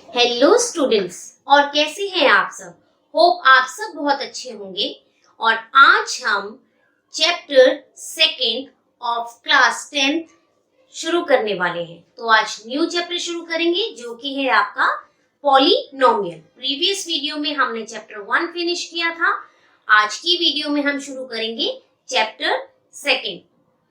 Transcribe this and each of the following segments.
Hello students, और कैसे हैं आप सब। होप आप सब बहुत अच्छे होंगे। और आज हम चैप्टर सेकेंड ऑफ क्लास 10 शुरू करने वाले हैं। तो आज न्यू चैप्टर शुरू करेंगे जो कि है आपका पॉलिनोमियल। प्रीवियस वीडियो में हमने चैप्टर 1 फिनिश किया था। आज की वीडियो में हम शुरू करेंगे चैप्टर सेकेंड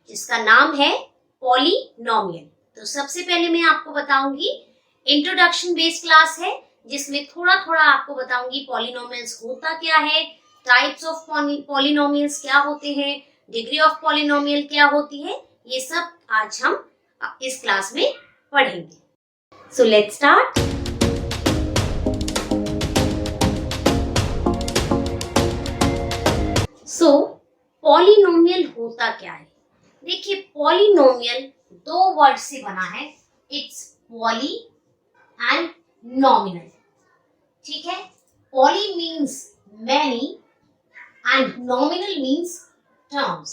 जिसका नाम है पॉलिनोमियल। तो सबसे पहले मैं आपको बताऊंगी इंट्रोडक्शन बेस्ड क्लास है जिसमें थोड़ा थोड़ा आपको बताऊंगी पॉलिनोमियल्स होता क्या है, टाइप्स ऑफ पॉलिनोमियल्स क्या होते हैं, डिग्री ऑफ पॉलिनोमियल क्या होती है, ये सब आज हम इस क्लास में पढ़ेंगे। So let's start. So polynomial होता क्या है। देखिए, पॉलिनोमियल दो वर्ड से बना है। It's poly and nominal. ठीक है, poly means many and nominal means terms.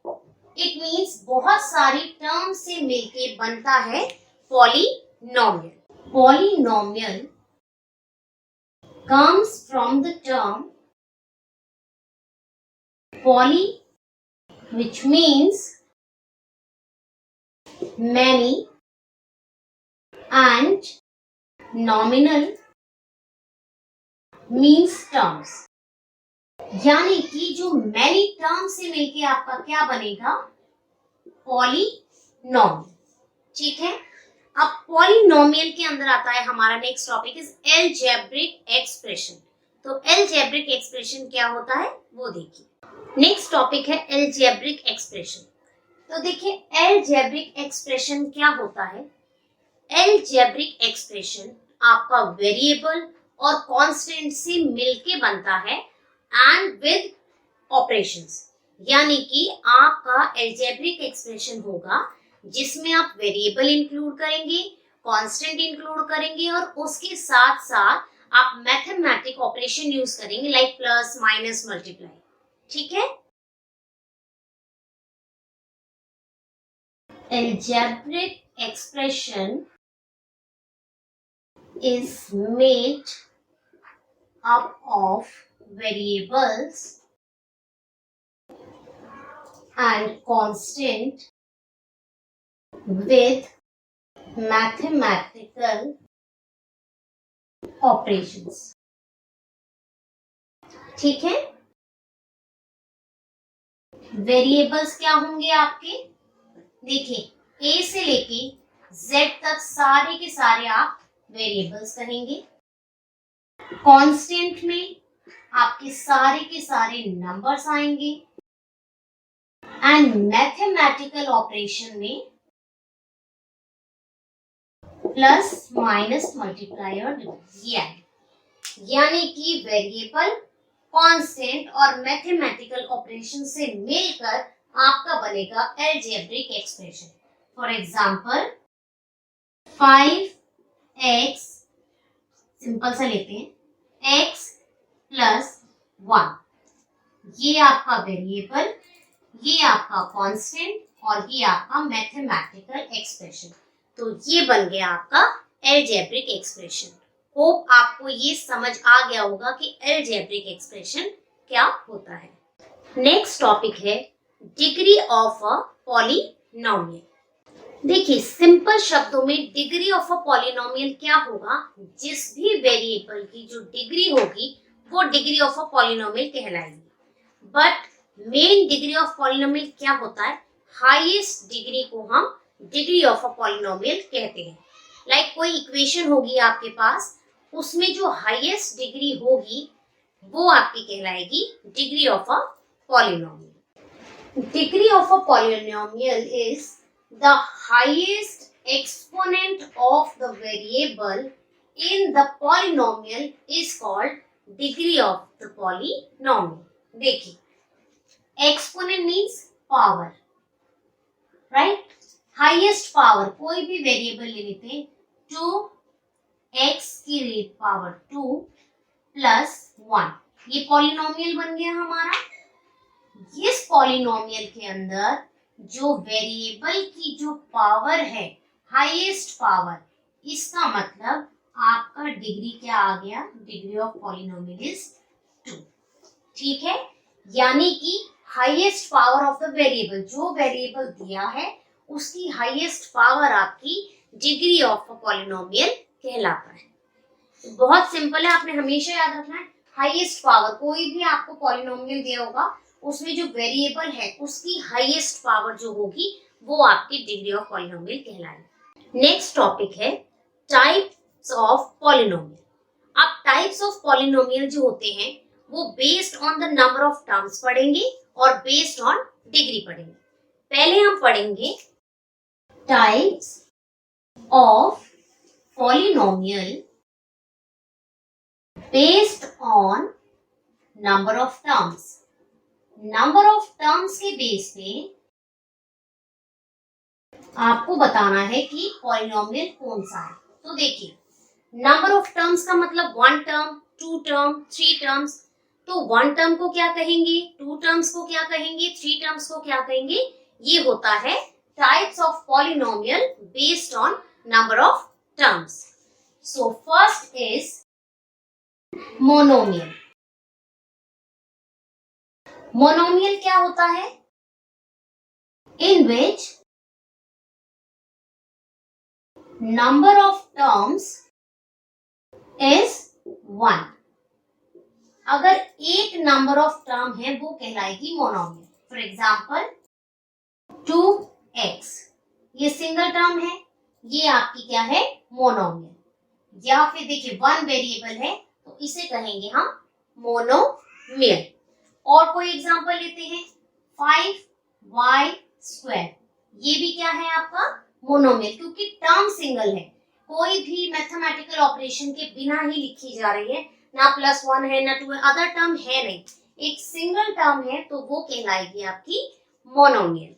It means बहुत सारी टर्म्स से मिलके बनता है polynomial. Polynomial comes from the term poly, which means many, and nominal means terms। यानी कि जो many terms से मिलके आपका क्या बनेगा, पॉलिनोमियल। ठीक है, अब पॉलिनोमियल के अंदर आता है हमारा next topic is algebraic expression. तो अलजेब्रिक एक्सप्रेशन क्या होता है वो देखिए। नेक्स्ट टॉपिक है अलजेब्रिक एक्सप्रेशन। तो देखिए, अलजेब्रिक एक्सप्रेशन क्या होता है। अलजेब्रिक एक्सप्रेशन आपका वेरिएबल और कांस्टेंट से मिलके बनता है एंड विद ऑपरेशंस। यानी कि आपका अलजेब्रिक एक्सप्रेशन होगा जिसमें आप वेरिएबल इंक्लूड करेंगे, कांस्टेंट इंक्लूड करेंगे और उसके साथ साथ आप मैथमेटिक ऑपरेशन यूज करेंगे लाइक प्लस माइनस मल्टीप्लाई। ठीक है, algebraic expression is made up of variables and constant with mathematical operations। ठीक है, वेरिएबल्स क्या होंगे आपके। देखिए, ए से लेके जेड तक सारे के सारे आप वेरिएबल्स कहेंगे। कांस्टेंट में आपके सारे के सारे नंबर्स आएंगे एंड मैथमेटिकल ऑपरेशन में प्लस माइनस मल्टीप्लाई और डिवाइड। यानी कि वेरिएबल, कांस्टेंट और मैथमेटिकल ऑपरेशन से मिलकर आपका बनेगा algebraic expression. For example 5x, simple सा लेते हैं, x प्लस 1, ये आपका वेरिएबल, ये आपका कांस्टेंट और ये आपका मैथमेटिकल एक्सप्रेशन। तो ये बन गया आपका अलजेब्रिक एक्सप्रेशन। होप आपको ये समझ आ गया होगा कि अलजेब्रिक एक्सप्रेशन क्या होता है। नेक्स्ट टॉपिक है डिग्री ऑफ अ पॉलिनोमियल। देखिए, सिंपल शब्दों में डिग्री ऑफ अ पॉलिनोमियल क्या होगा, जिस भी वेरिएबल की जो डिग्री होगी वो डिग्री ऑफ अ पॉलिनोमियल कहलाएगी। But main degree of polynomial क्या होता है, हाईएस्ट डिग्री को हम डिग्री ऑफ अ पॉलिनोमियल कहते हैं। लाइक कोई इक्वेशन होगी आपके पास, उसमें जो हाईएस्ट डिग्री होगी वो आपकी कहलाएगी degree of a polynomial. Degree of a polynomial is the highest exponent of the variable in the polynomial is called degree of the polynomial। देखिए, exponent means power, right? Highest power, कोई भी variable ले लेते हैं, 2x की rate power 2 plus 1, ये polynomial बन गया हमारा। इस पॉलिनोमियल के अंदर जो वेरिएबल की जो पावर है, हाईएस्ट पावर, इसका मतलब आपका डिग्री क्या आ गया, डिग्री ऑफ पॉलिनोमियल इज 2। ठीक है, यानी कि highest power of the variable, जो वेरिएबल दिया है उसकी हाईएस्ट पावर आपकी डिग्री ऑफ पॉलिनोमियल कहलाता है। बहुत सिंपल है, आपने हमेशा याद रखना है हाईएस्ट पावर, कोई भी आपको पॉलिनोमियल दिया होगा उसमें जो वेरिएबल है उसकी हाईएस्ट पावर जो होगी वो आपकी डिग्री ऑफ पॉलिनोमियल कहलाएगी। नेक्स्ट टॉपिक है टाइप्स ऑफ पॉलिनोमियल। अब टाइप्स ऑफ पॉलिनोमियल जो होते हैं वो based on the number of terms पढ़ेंगे और बेस्ड ऑन डिग्री पढ़ेंगे। पहले हम पढ़ेंगे types of polynomial based on number of terms. Number of terms के बेस पे आपको बताना है कि पॉलिनोमियल कौन सा है। तो देखिए, नंबर ऑफ टर्म्स का मतलब 1 टर्म, 2 टर्म, 3 टर्म्स। तो 1 टर्म को क्या कहेंगे, 2 टर्म्स को क्या कहेंगे, 3 टर्म्स को क्या कहेंगे, ये होता है types of polynomial based on number of terms. So first is monomial. Monomial क्या होता है, in which number of terms is 1। अगर एक नंबर ऑफ टर्म है वो कहलाएगी मोनोमियल। फॉर एग्जाम्पल 2x, ये सिंगल टर्म है, ये आपकी क्या है, मोनोमियल। या फिर देखिए 1 वेरिएबल है तो इसे कहेंगे हम मोनोमियल। और कोई एग्जाम्पल लेते हैं 5y², ये भी क्या है आपका मोनोमियल, क्योंकि टर्म सिंगल है, कोई भी मैथमेटिकल ऑपरेशन के बिना ही लिखी जा रही है, ना +1 है ना 2 है, अदर टर्म है नहीं, एक सिंगल टर्म है तो वो कहलाएगी आपकी monomial.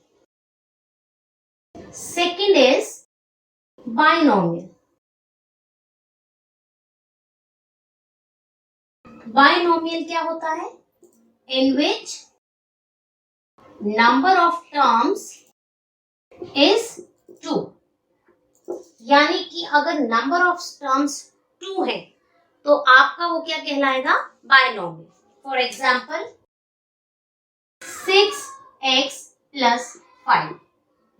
Second is binomial. Binomial क्या होता है, in which number of terms is 2। यानी कि अगर नंबर ऑफ टर्म्स 2 है तो आपका वो क्या कहलाएगा, binomial. For example 6x + 5,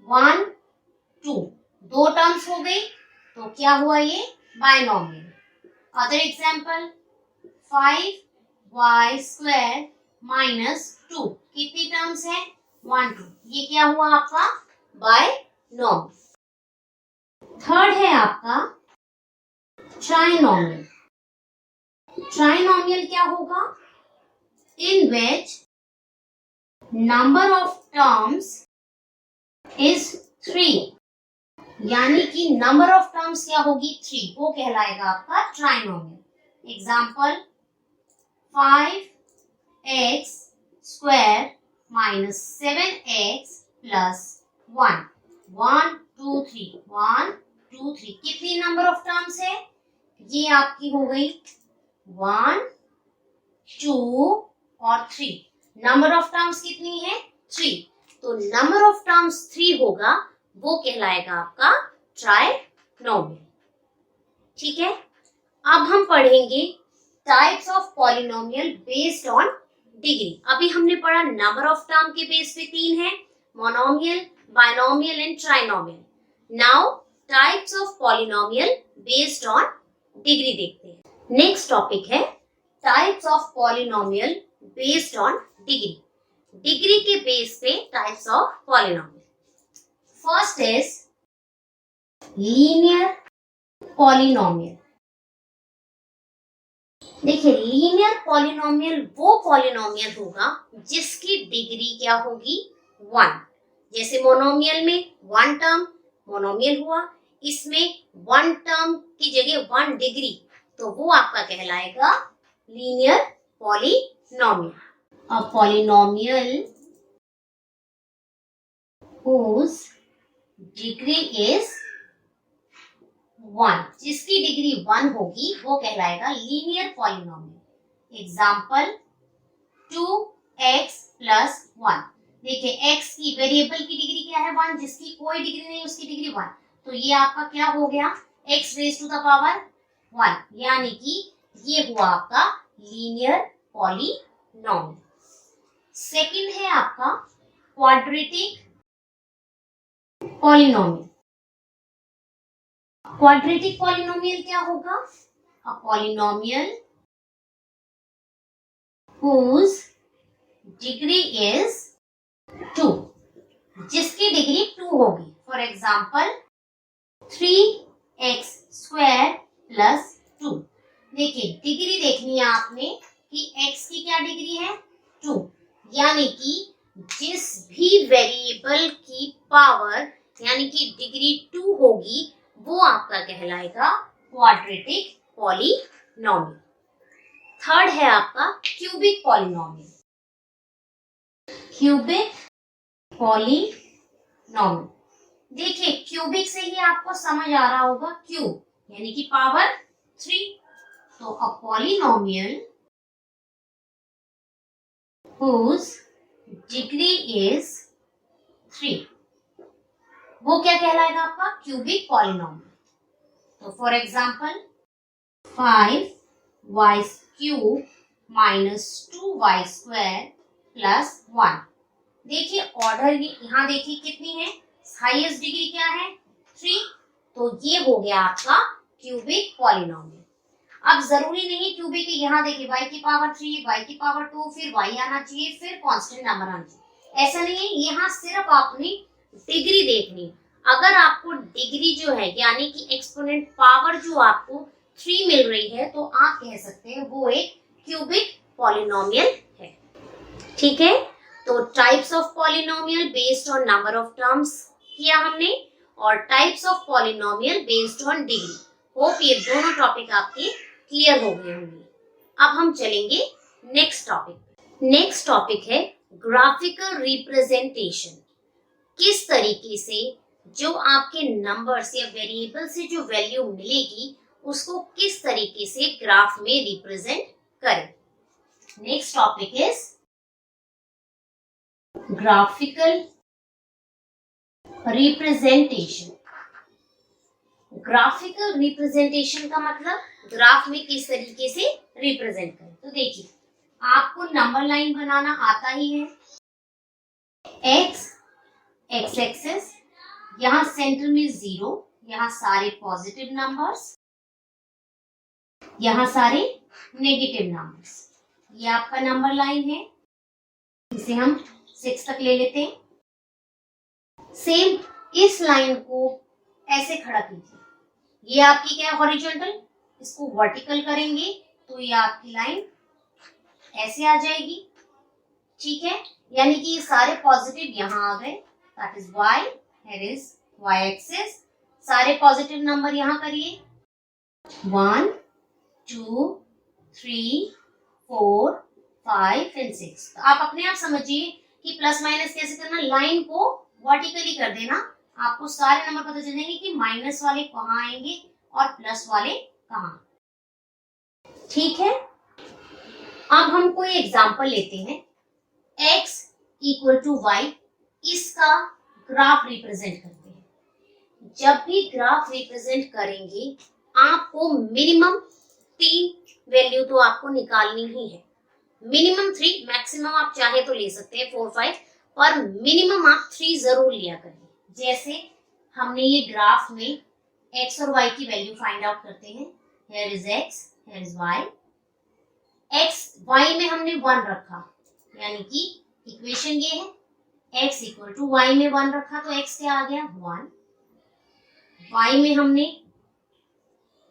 1 2, 2 terms हो गई तो क्या हुआ, ये बाइनोमियल। अदर एग्जाम्पल 5y² - 2, कितनी टर्म्स है, 1 2, ये क्या हुआ आपका बाइनोमियल। थर्ड है आपका ट्राइनोमियल। ट्राइनोमियल क्या होगा, in which number of terms is 3। यानी कि नंबर ऑफ टर्म्स क्या होगी, 3, वो कहलाएगा आपका ट्राइनोमियल। एग्जाम्पल 5x² - 7x + 1, 1 2 3, 1 2 3, कितनी नंबर ऑफ टर्म्स है, ये आपकी हो गई 1 2 और 3। नंबर ऑफ टर्म्स कितनी है, 3, तो नंबर ऑफ टर्म्स 3 होगा, वो कहलाएगा आपका ट्राइनोमियल। ठीक है, अब हम पढ़ेंगे types of polynomial based on degree. अभी हमने पढ़ा नंबर ऑफ टर्म के बेस पे 3 है, monomial, binomial and trinomial. Now types of polynomial based on degree देखते हैं। नेक्स्ट टॉपिक है types of polynomial based on degree. Degree के बेस पे types of polynomial. First is linear polynomial. देखिए, linear polynomial वो polynomial होगा जिसकी degree क्या होगी, 1। जैसे मोनोमियल में 1 टर्म मोनोमियल हुआ, इसमें 1 टर्म की जगह 1 डिग्री, तो वो आपका कहलाएगा linear polynomial. A polynomial whose degree is 1, जिसकी डिग्री 1 होगी वो कहलाएगा लीनियर पॉलिनोमियल। Example 2x + 1। देखिए, x की वेरिएबल की डिग्री क्या है, 1, जिसकी कोई डिग्री नहीं उसकी डिग्री 1, तो ये आपका क्या हो गया, x raised to the power 1, यानी कि ये हुआ आपका लीनियर पॉलिनोमियल। सेकंड है आपका क्वाड्रेटिक पॉलिनोमियल। क्वाड्रेटिक पॉलिनोमियल क्या होगा? A polynomial whose degree is 2, जिसकी डिग्री 2 होगी। For example 3x² plus 2। देखिए डिग्री देखनी है आपने कि x की क्या डिग्री है 2, यानी कि जिस भी वेरिएबल की पावर यानी कि डिग्री 2 होगी वो आपका कहलाएगा क्वाड्रेटिक पॉलिनोमियल। थर्ड है आपका क्यूबिक पॉलिनोमियल। क्यूबिक पॉलिनोमियल, देखिए क्यूबिक से ही आपको समझ आ रहा होगा क्यूब यानी कि पावर 3। तो a polynomial whose degree is 3, वो क्या कहलाएगा आपका क्यूबिक पॉलिनोमियल। तो for example 5y³ minus 2y² plus 1। देखिए ऑर्डर यहाँ देखिए कितनी है, हाईएस्ट डिग्री क्या है 3, तो ये हो गया आपका क्यूबिक पॉलिनोमियल। अब जरूरी नहीं क्यूबिक के यहाँ देखिए y की पावर 3, y की पावर 2, फिर y आना चाहिए, फिर कांस्टेंट नंबर आना चाहिए, ऐसा नहीं है। यहाँ सिर्फ आपने डिग्री देखनी। अगर आपको डिग्री जो है यानी कि एक्सपोनेंट पावर जो आपको 3 मिल रही है तो आप कह सकते हैं वो एक क्यूबिक पॉलिनोमियल है। ठीक है, तो types of polynomial based on number of terms किया हमने, और types of polynomial based on degree. Hope ये दोनों टॉपिक आपके क्लियर हो गए होंगे। अब हम चलेंगे नेक्स्ट टॉपिक। नेक्स्ट टॉपिक है ग्राफिकल रिप्रेजेंटेशन। किस तरीके से जो आपके नंबर्स या वेरिएबल से जो वैल्यू मिलेगी उसको किस तरीके से ग्राफ में रिप्रेजेंट करें। Next topic is graphical representation. Graphical representation का मतलब ग्राफ में किस तरीके से रिप्रेजेंट करें। तो देखिए आपको नंबर लाइन बनाना आता ही है। एक्स एक्सेस, यहाँ सेंटर में 0, यहाँ सारे पॉजिटिव नंबर्स, यहाँ सारे नेगेटिव नंबर्स। ये आपका नंबर लाइन है, इसे हम 6 तक ले लेते हैं। सेम इस लाइन को ऐसे खड़ा कीजिए, ये आपकी क्या है हॉरिजॉन्टल, इसको वर्टिकल करेंगे तो ये आपकी लाइन ऐसे आ जाएगी। ठीक है, यानी कि ये सारे पॉजिटिव यहाँ आ गए, that is y, here is y axis. सारे पॉजिटिव नंबर यहाँ करिए 1 2 3 4 5 एंड 6। तो आप अपने आप समझिए कि प्लस माइनस कैसे करना, लाइन को वर्टिकली कर देना, आपको सारे नंबर पता चल जाएंगे कि माइनस वाले कहाँ आएंगे और प्लस वाले कहाँ। ठीक है, अब हम कोई एग्जांपल लेते हैं। x = y, इसका ग्राफ रिप्रेजेंट करते हैं। जब भी ग्राफ रिप्रेजेंट करेंगे आपको मिनिमम 3 वैल्यू तो आपको निकालनी ही है। मिनिमम 3, मैक्सिमम आप चाहे तो ले सकते हैं 4 5, पर मिनिमम आप 3 जरूर लिया करें। जैसे हमने ये ग्राफ में x और y की वैल्यू फाइंड आउट करते हैं। here is x, here is y। y में हमने 1 रखा, यानी कि इक्वेशन ये है, x = y में 1 रखा तो x क्या आ गया 1। y में हमने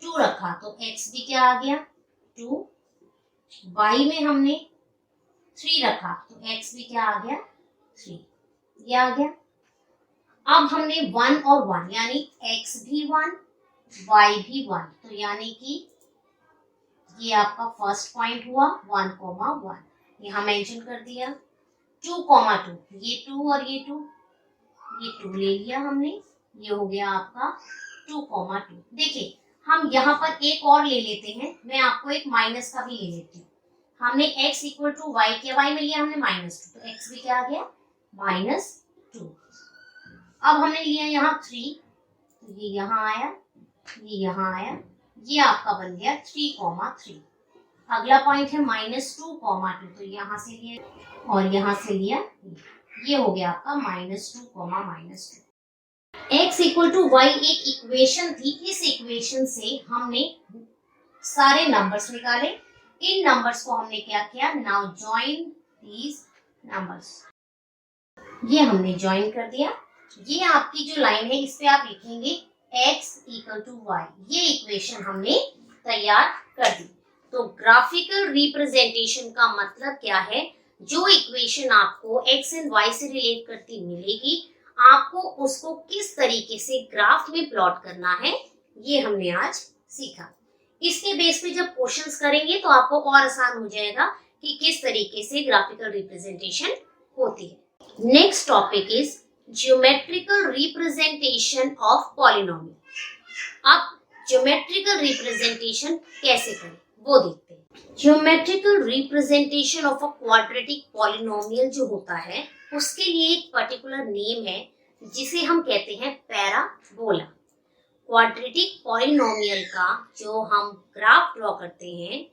2 रखा तो x भी क्या आ गया 2। y में हमने 3 रखा तो x भी क्या आ गया 3, ये आ गया। अब हमने 1 और 1 यानी x भी 1 y भी 1, तो यानी कि ये आपका फर्स्ट पॉइंट हुआ 1, 1 यहाँ मेंशन कर दिया। 2, 2, ये 2 और ये 2, ये 2 ले लिया हमने, ये हो गया आपका 2, 2। देखिए हम यहाँ पर एक और ले लेते हैं, मैं आपको एक माइनस का भी ले लेती हूँ। हमने x = y किया, y में लिया हमने -2 तो x भी क्या आ गया -2। अब हमने लिया यहाँ 3 तो ये यहाँ आया, ये यहाँ आया, ये आपका बन गया 3,3। अगला पॉइंट है -2,2, तो यहाँ से लिया और यहाँ से लिया, ये हो गया आपका -2, x इक्वल टू वाई एक इक्वेशन थी। इस इक्वेशन से हमने सारे नंबर्स निकाले। इन नंबर्स को हमने क्या किया, नाउ जॉइन दीज नंबर्स, ये हमने ज्वाइन कर दिया। ये आपकी जो लाइन है इस पे आप लिखेंगे x इक्वल टू वाई, ये इक्वेशन हमने तैयार कर दी। तो ग्राफिकल रिप्रेजेंटेशन का मतलब क्या है, जो इक्वेशन आपको x एंड y से रिलेट करती मिलेगी, आपको उसको किस तरीके से ग्राफ में प्लॉट करना है, ये हमने आज सीखा। इसके बेस पे जब क्वेश्चंस करेंगे तो आपको और आसान हो जाएगा कि किस तरीके से ग्राफिकल रिप्रेजेंटेशन होती है। Next topic is geometrical representation of polynomial. अब ज्योमेट्रिकल रिप्रेजेंटेशन कैसे करें वो देखते हैं। Geometrical representation of a quadratic polynomial जो होता है उसके लिए एक पर्टिकुलर नेम है जिसे हम कहते हैं पैराबोला। क्वाड्रेटिक पॉलिनोमियल का जो हम ग्राफ ड्रॉ करते हैं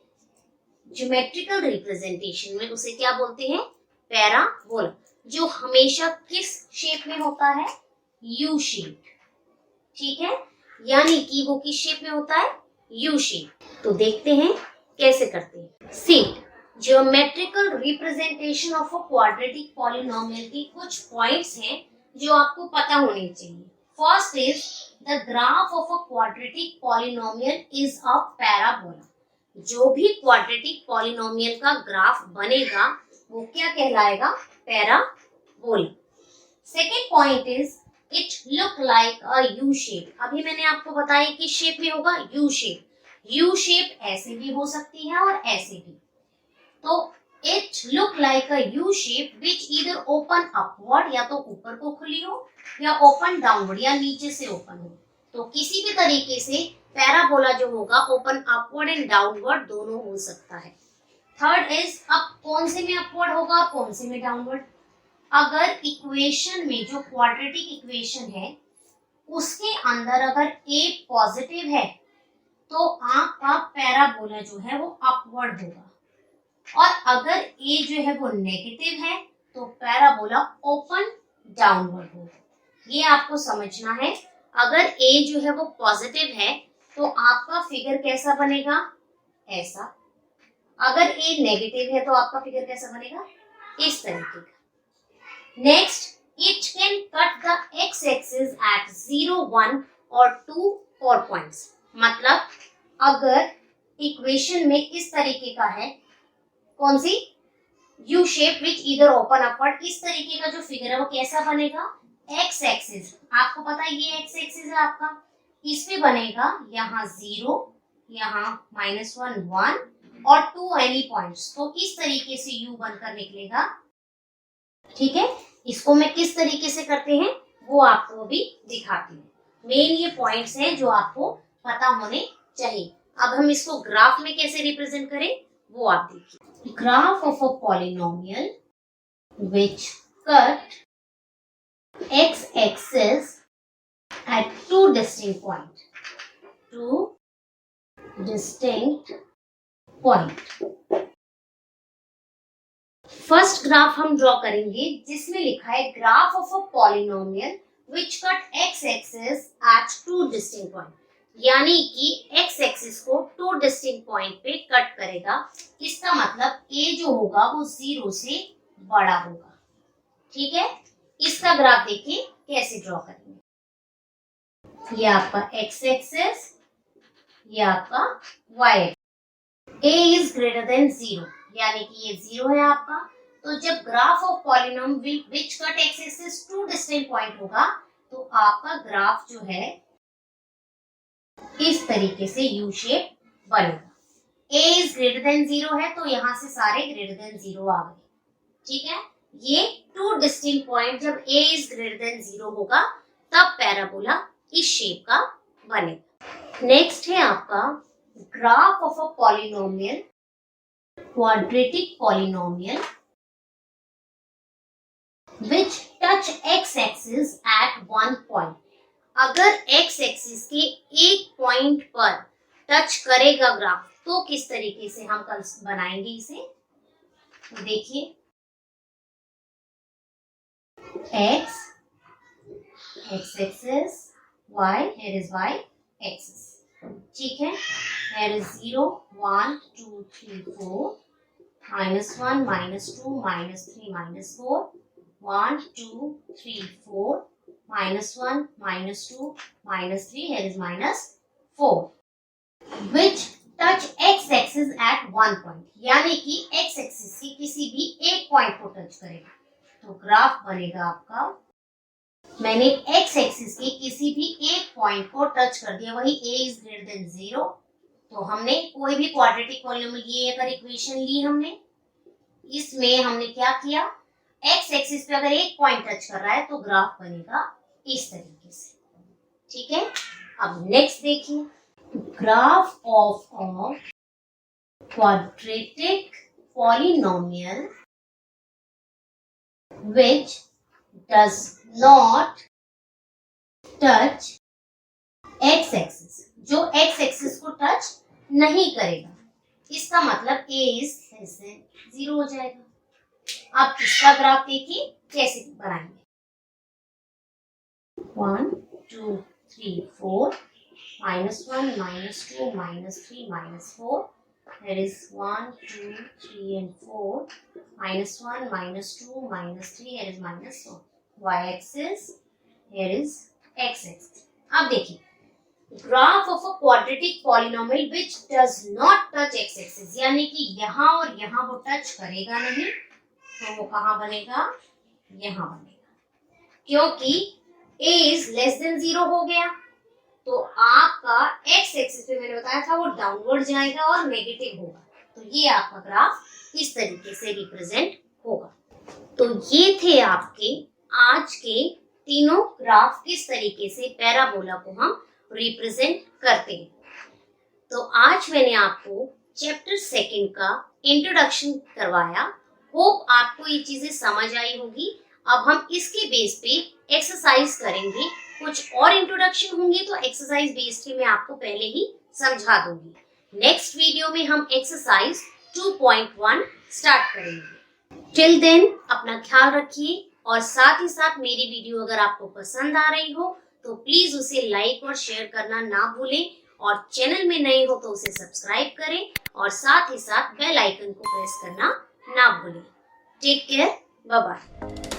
ज्योमेट्रिकल रिप्रेजेंटेशन में, उसे क्या बोलते हैं, पैराबोला, जो हमेशा किस शेप में होता है, यू शेप। ठीक है, यानी कि वो किस शेप में होता है, यू शेप। तो देखते हैं कैसे करते हैं। See geometrical representation of a quadratic polynomial की कुछ पॉइंट्स हैं जो आपको पता होने चाहिए। First is the graph of a quadratic polynomial is a parabola. जो भी क्वाड्रेटिक पॉलिनोमियल का ग्राफ बनेगा वो क्या कहलाएगा, parabola. Second point is it look like a U shape. अभी मैंने आपको बताया कि शेप में होगा यू शेप। यू शेप ऐसे भी हो सकती है और ऐसे भी। तो it look like a U shape which either open upward, या तो ऊपर को खुली हो, या ओपन डाउनवर्ड, या नीचे से ओपन हो। तो किसी भी तरीके से पैराबोला जो होगा ओपन अपवर्ड एंड डाउनवर्ड दोनों हो सकता है। थर्ड इज अब कौन से में अपवर्ड होगा और कौन से में डाउनवर्ड। अगर इक्वेशन में जो क्वाड्रेटिक इक्वेशन है उसके अंदर अगर a पॉजिटिव है तो आपका पैराबोला जो है वो अपवर्ड होगा, और अगर a जो है वो नेगेटिव है तो पैराबोला ओपन डाउनवर्ड होगा। ये आपको समझना है। अगर a जो है वो पॉजिटिव है तो आपका फिगर कैसा बनेगा, ऐसा। अगर a नेगेटिव है तो आपका फिगर कैसा बनेगा, इस तरीके का। Next, it can cut the x-axis at 0, 1 और 2 4 points। मतलब अगर इक्वेशन में इस तरीके का है, कौन सी, U shape which either open upward, इस तरीके का जो फिगर है वो कैसा बनेगा, x-axis। आपको पता है ये x-axis है आपका, इस पे बनेगा यहाँ 0, यहाँ -1 1 और 2 एनी पॉइंट्स। तो इस तरीके से U बनकर निकलेगा। ठीक है, इसको मैं किस तरीके से करते हैं वो आपको अभी दिखाती हूँ। मेन ये पॉइंट्स हैं जो आपको पता होने चाहिए। अब हम इसको ग्राफ में कैसे रिप्रेजेंट करें वो आप देखिए। Graph of a polynomial which cut x axis at two distinct point. First graph हम ड्रॉ करेंगे जिसमें लिखा है graph of a polynomial which cut x axis at two distinct point, यानी कि x एक्सिस को 2 डिस्टिंक्ट पॉइंट पे cut करेगा। इसका मतलब a जो होगा वो 0 से बड़ा होगा। ठीक है, इसका ग्राफ देखिए कैसे ड्रॉ करेंगे। ये आपका x एक्सिस, ये आपका y axis. a is greater than 0, यानी कि ये 0 है आपका। तो जब graph of polynomial which cut x axis two distinct point होगा तो आपका ग्राफ जो है इस तरीके से यू शेप बनेगा। a इज ग्रेटर देन 0 है तो यहाँ से सारे ग्रेटर देन 0 आ गए। ठीक है, ये 2 डिस्टिंक्ट पॉइंट जब a इज ग्रेटर देन 0 होगा तब पैराबोला इस शेप का बनेगा। नेक्स्ट है आपका graph of a polynomial, quadratic polynomial which touch x axis at one point। अगर x एक्सिस के एक पॉइंट पर टच करेगा ग्राफ तो किस तरीके से हम कल बनाएंगे इसे। तो देखिए x axis, y, here is y axis, ठीक है। here is 0 1 2 3 4 -1 -2 -3 -4 1 2 3 4 -1 -2 -3, here is -4 which touch x axis at one point, यानी कि x axis की किसी भी एक पॉइंट को टच करेगा। तो ग्राफ बनेगा आपका, मैंने x एक्सिस के किसी भी एक पॉइंट को टच कर दिया, वही a इज ग्रेटर देन 0। तो हमने कोई भी क्वाड्रेटिक पॉलिनोमियल ये अगर इक्वेशन ली हमने, इसमें हमने क्या किया, x एक्सिस पे अगर एक पॉइंट टच कर रहा है तो ग्राफ बनेगा इस तरीके से, ठीक है। अब नेक्स्ट देखिए, graph of a quadratic polynomial which does not touch x axis, जो x एक्सिस को टच नहीं करेगा, इसका मतलब a इज लेस देन 0 हो जाएगा। अब इसका ग्राफ देखिए कैसे बनाएंगे, 1 2 3 4 -1 -2 -3 -4, there is 1 2 3 and 4 -1 -2 -3, here is -1 y axis, here is x axis। अब देखिए graph of a quadratic polynomial which does not touch x axis, यानी कि यहाँ और यहाँ वो टच करेगा नहीं, तो वो कहाँ बनेगा, यहाँ बनेगा, क्योंकि a इज लेस देन 0 हो गया। तो आपका x एक्सिस पे मैंने बताया था वो डाउनवर्ड जाएगा और नेगेटिव होगा, तो ये आपका ग्राफ इस तरीके से रिप्रेजेंट होगा। तो ये थे आपके आज के तीनों ग्राफ, किस तरीके से पैराबोला को हम रिप्रेजेंट करते हैं। तो आज मैंने आपको चैप्टर 2 का इंट्रोडक्शन करवाया, होप आपको ये चीजें समझ आई होगी। अब हम इसके बेस पे एक्सरसाइज करेंगे, कुछ और इंट्रोडक्शन होंगे तो एक्सरसाइज बेस्ड पे मैं आपको पहले ही समझा दूंगी। नेक्स्ट वीडियो में हम एक्सरसाइज 2.1 स्टार्ट करेंगे। टिल देन अपना ख्याल रखिए, और साथ ही साथ मेरी वीडियो अगर आपको पसंद आ रही हो तो प्लीज उसे लाइक और शेयर करना ना भूलें, और चैनल में नए हो तो उसे सब्सक्राइब करें, और साथ ही साथ बेल आइकन को प्रेस करना ना भूलें। Take care, bye bye.